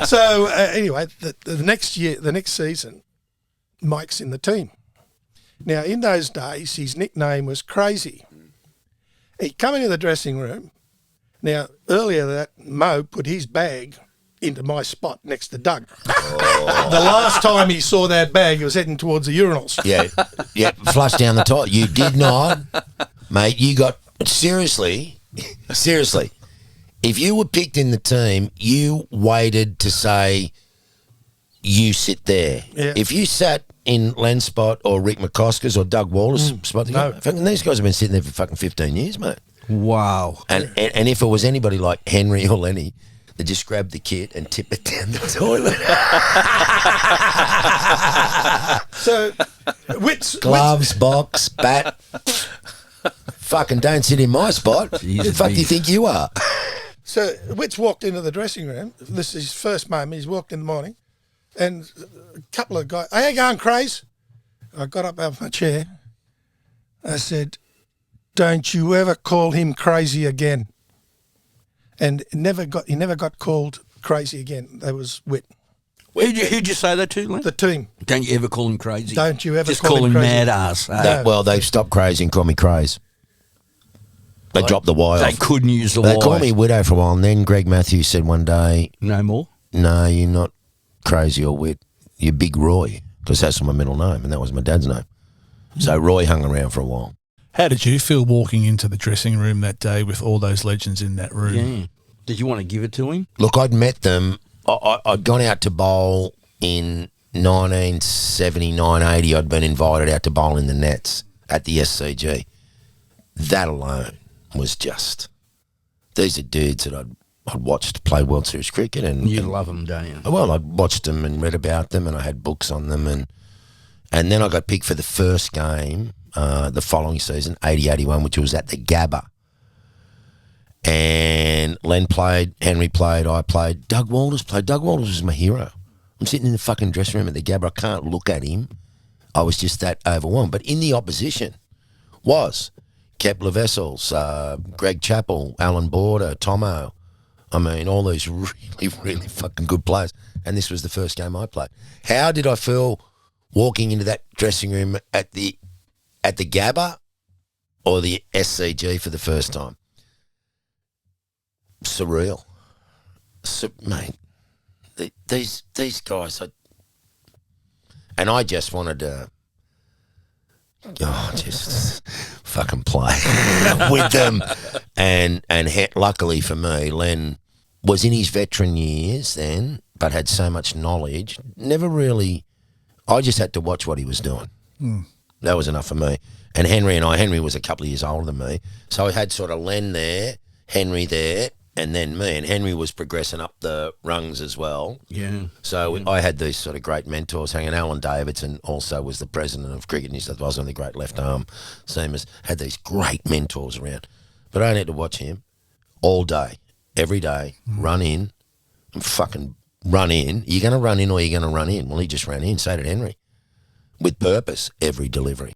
So anyway, the next season, Mike's in the team. Now, in those days, his nickname was Crazy. He'd come into the dressing room. Now, earlier that, Mo put his bag into my spot next to Doug. Oh. The last time he saw that bag, he was heading towards the urinals. Yeah, flush down the toilet. You did not, mate. You got seriously. If you were picked in the team, you waited to say you sit there. Yeah. If you sat in Len's spot or Rick McCosker's or Doug Waller's spot, no. fucking these guys have been sitting there for fucking 15 years, mate. Wow. And if it was anybody like Henry or Lenny, they just grab the kit and tip it down the toilet. So, gloves, box, bat. Fucking don't sit in my spot. Who the fuck do you think you are? So Witz walked into the dressing room. This is his first moment. He's walked in the morning, and a couple of guys, "How you going, Craze?" I got up out of my chair. I said, "Don't you ever call him crazy again." And he never got called crazy again. That was Whit. Who'd you say that to, Len? The team. Don't you ever call him crazy? Don't you ever just call him crazy. mad ass. No. Well, they've stopped crazy and call me Craze. They dropped the Y They off. couldn't use the Y. They called me Widow for a while, and then Greg Matthews said one day, No more? "No, you're not Crazy or Wit. You're Big Roy," because that's my middle name, and that was my dad's name. So Roy hung around for a while. How did you feel walking into the dressing room that day with all those legends in that room? Yeah. Did you want to give it to him? Look, I'd met them. I'd gone out to bowl in 1979, 80. I'd been invited out to bowl in the nets at the SCG. That alone was just... These are dudes that I'd watched play World Series cricket. And You love them, don't you? Well, I'd watched them and read about them, and I had books on them. And then I got picked for the first game the following season, 80-81, which was at the Gabba. And Len played, Henry played, I played, Doug Walters played. Doug Walters was my hero. I'm sitting in the fucking dressing room at the Gabba. I can't look at him. I was just that overwhelmed. But in the opposition was Kepler Vessels, Greg Chappell, Alan Border, Tomo. I mean, all these really, really fucking good players. And this was the first game I played. How did I feel walking into that dressing room at the Gabba or the SCG for the first time? Surreal. Mate, these guys, I just wanted to just fucking play with them. And luckily for me, Len was in his veteran years then, but had so much knowledge. Never really, I just had to watch what he was doing. That was enough for me. And Henry was a couple of years older than me. So I had sort of Len there, Henry there, and then me. And Henry was progressing up the rungs as well. Yeah. So I had these sort of great mentors hanging. Alan Davidson also was the president of Cricket New South Wales, one of the great left arm seamers. Had these great mentors around. But I only had to watch him all day, every day, run in and fucking run in. You're going to run in or you're going to run in. Well, he just ran in. So did Henry. With purpose, every delivery.